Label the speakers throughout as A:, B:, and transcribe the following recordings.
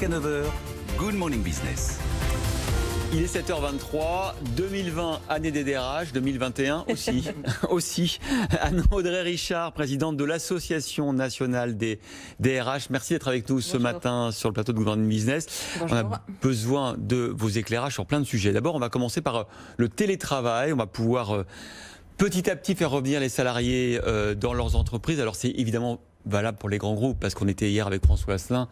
A: jusqu'à 9h, Good Morning Business.
B: Il est 7h23, 2020, année des DRH, 2021 aussi. aussi. Anne-Audrey Richard, présidente de l'Association nationale des DRH. Merci d'être avec nous ce matin sur le plateau de Good Morning Business.
C: Bonjour.
B: On a besoin de vos éclairages sur plein de sujets. D'abord, on va commencer par le télétravail. On va pouvoir petit à petit faire revenir les salariés dans leurs entreprises. Alors c'est évidemment valable pour les grands groupes, parce qu'on était hier avec François Asselin,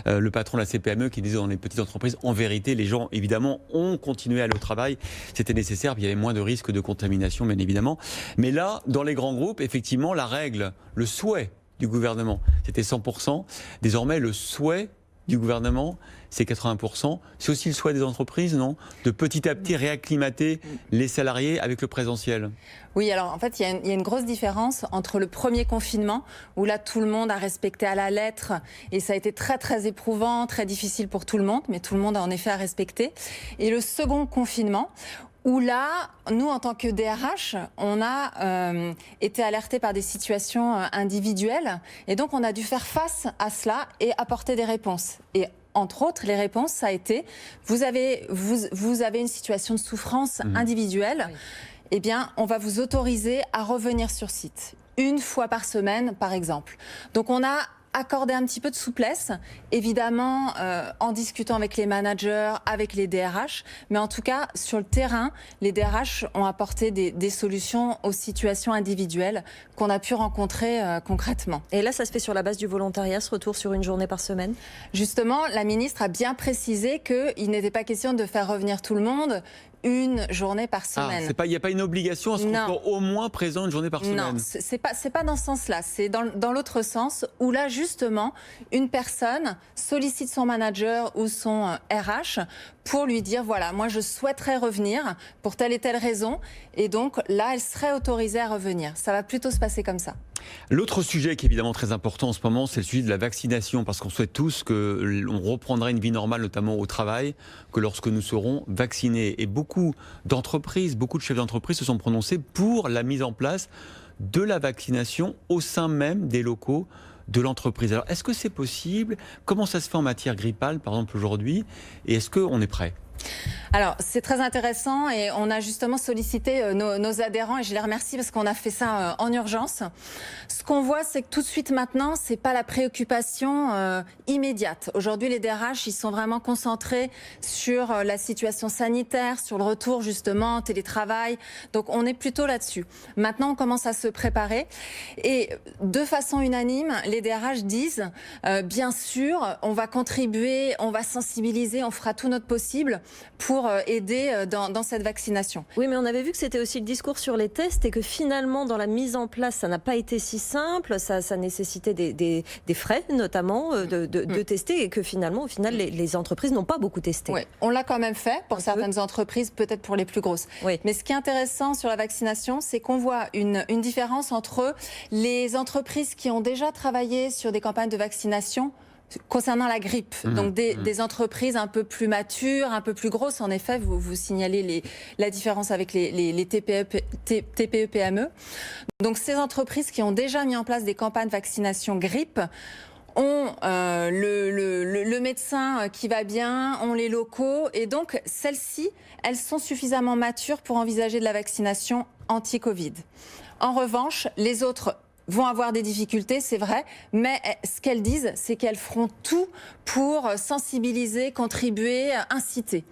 B: le patron de la CPME, qui disait dans les petites entreprises, en vérité, les gens, évidemment, ont continué à aller au travail. C'était nécessaire, puis il y avait moins de risques de contamination, bien évidemment. Mais là, dans les grands groupes, effectivement, la règle, le souhait du gouvernement, c'était 100%. Désormais, le souhait du gouvernement, c'est 80%. C'est aussi le souhait des entreprises, non ? De petit à petit réacclimater les salariés avec le présentiel.
C: Oui, alors en fait, il y a une grosse différence entre le premier confinement, où là, tout le monde a respecté à la lettre, et ça a été très, très éprouvant, très difficile pour tout le monde, mais tout le monde a en effet à respecter. Et le second confinement, où là, nous, en tant que DRH, on a été alertés par des situations individuelles, et donc on a dû faire face à cela et apporter des réponses. Et entre autres, les réponses, ça a été, vous avez une situation de souffrance individuelle, eh bien, on va vous autoriser à revenir sur site, une fois par semaine, par exemple. Donc on a accorder un petit peu de souplesse, évidemment en discutant avec les managers, avec les DRH, mais en tout cas sur le terrain, les DRH ont apporté des solutions aux situations individuelles qu'on a pu rencontrer concrètement.
D: Et là, ça se fait sur la base du volontariat, ce retour sur une journée par semaine ?
C: Justement, la ministre a bien précisé qu'il n'était pas question de faire revenir tout le monde une journée par semaine.
B: Il n'y a pas une obligation à ce qu'on soit au moins présent une journée par semaine.
C: Non, c'est pas dans ce sens-là. C'est dans l'autre sens où là, justement, une personne sollicite son manager ou son RH pour lui dire, voilà, moi je souhaiterais revenir pour telle et telle raison. Et donc là, elle serait autorisée à revenir. Ça va plutôt se passer comme ça.
B: L'autre sujet qui est évidemment très important en ce moment, c'est le sujet de la vaccination, parce qu'on souhaite tous qu'on reprendra une vie normale, notamment au travail, que lorsque nous serons vaccinés. Et beaucoup d'entreprises, beaucoup de chefs d'entreprise se sont prononcés pour la mise en place de la vaccination au sein même des locaux de l'entreprise. Alors, est-ce que c'est possible ? Comment ça se fait en matière grippale, par exemple, aujourd'hui ? Et est-ce qu'on est prêt ?
C: Alors, c'est très intéressant et on a justement sollicité nos adhérents et je les remercie parce qu'on a fait ça en urgence. Ce qu'on voit, c'est que tout de suite maintenant, c'est pas la préoccupation immédiate. Aujourd'hui, les DRH, ils sont vraiment concentrés sur la situation sanitaire, sur le retour justement, télétravail. Donc, on est plutôt là-dessus. Maintenant, on commence à se préparer et de façon unanime, les DRH disent, bien sûr, on va contribuer, on va sensibiliser, on fera tout notre possible pour aider dans cette vaccination.
D: Oui, mais on avait vu que c'était aussi le discours sur les tests et que finalement, dans la mise en place, ça n'a pas été si simple, ça nécessitait des frais, notamment, de tester et que finalement, au final, les entreprises n'ont pas beaucoup testé.
C: Oui, on l'a quand même fait pour certaines entreprises, peut-être pour les plus grosses.
D: Oui.
C: Mais ce qui est intéressant sur la vaccination, c'est qu'on voit une différence entre les entreprises qui ont déjà travaillé sur des campagnes de vaccination concernant la grippe, donc des entreprises un peu plus matures, un peu plus grosses, en effet, vous signalez la différence avec les TPE, PME. Donc ces entreprises qui ont déjà mis en place des campagnes de vaccination grippe ont le médecin qui va bien, ont les locaux, et donc celles-ci, elles sont suffisamment matures pour envisager de la vaccination anti-Covid. En revanche, les autres vont avoir des difficultés, c'est vrai, mais ce qu'elles disent, c'est qu'elles feront tout pour sensibiliser, contribuer, inciter.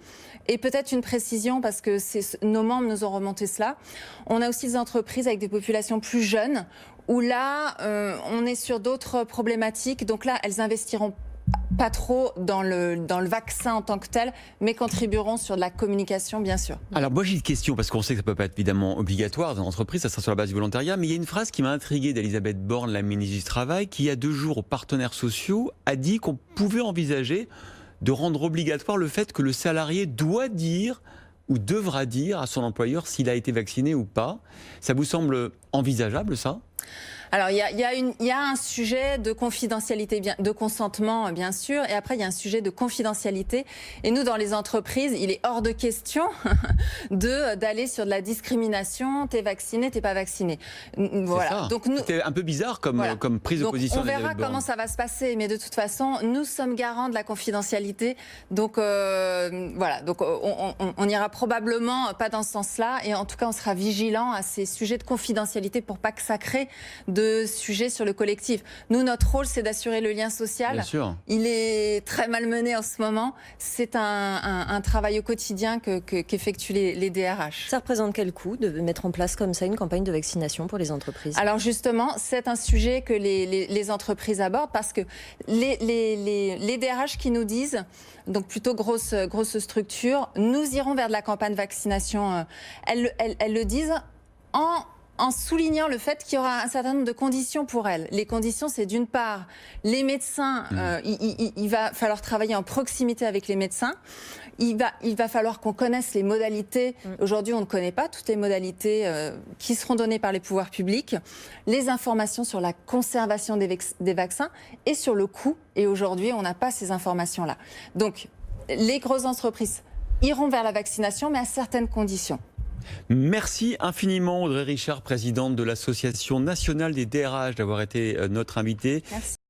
C: Et peut-être une précision, parce que nos membres nous ont remonté cela, on a aussi des entreprises avec des populations plus jeunes, où là, on est sur d'autres problématiques, donc là, elles investiront pas trop dans le vaccin en tant que tel, mais contribueront sur de la communication, bien sûr.
B: Alors moi j'ai une question, parce qu'on sait que ça ne peut pas être évidemment obligatoire dans l'entreprise, ça sera sur la base du volontariat, mais il y a une phrase qui m'a intrigué d'Elisabeth Borne, la ministre du Travail, qui il y a 2 jours aux partenaires sociaux a dit qu'on pouvait envisager de rendre obligatoire le fait que le salarié doit dire ou devra dire à son employeur s'il a été vacciné ou pas. Ça vous semble envisageable, ça ?
C: Alors, il y a un sujet de confidentialité, de consentement, bien sûr, et après, il y a un sujet de confidentialité. Et nous, dans les entreprises, il est hors de question d'aller sur de la discrimination, t'es vacciné, t'es pas vacciné. Voilà.
B: Donc, c'était un peu bizarre comme prise de position.
C: On verra comment ça va se passer, mais de toute façon, nous sommes garants de la confidentialité. Donc, voilà. Donc, on n'ira probablement pas dans ce sens-là, et en tout cas, on sera vigilant à ces sujets de confidentialité pour pas que ça crée de sujets sur le collectif. Nous, notre rôle, c'est d'assurer le lien social.
B: Bien sûr.
C: Il est très malmené en ce moment. C'est un travail au quotidien qu'effectuent les DRH.
D: Ça représente quel coût de mettre en place comme ça une campagne de vaccination pour les entreprises?
C: Alors justement, c'est un sujet que les entreprises abordent parce que les DRH qui nous disent, donc plutôt grosse structure, nous irons vers de la campagne vaccination. Elles le disent en soulignant le fait qu'il y aura un certain nombre de conditions pour elles. Les conditions, c'est d'une part, les médecins, il va falloir travailler en proximité avec les médecins. Il va falloir qu'on connaisse les modalités. Aujourd'hui, on ne connaît pas toutes les modalités qui seront données par les pouvoirs publics. Les informations sur la conservation des vaccins et sur le coût. Et aujourd'hui, on n'a pas ces informations-là. Donc, les grosses entreprises iront vers la vaccination, mais à certaines conditions.
B: Merci infiniment Audrey Richard, présidente de l'Association nationale des DRH, d'avoir été notre invitée.
C: Merci.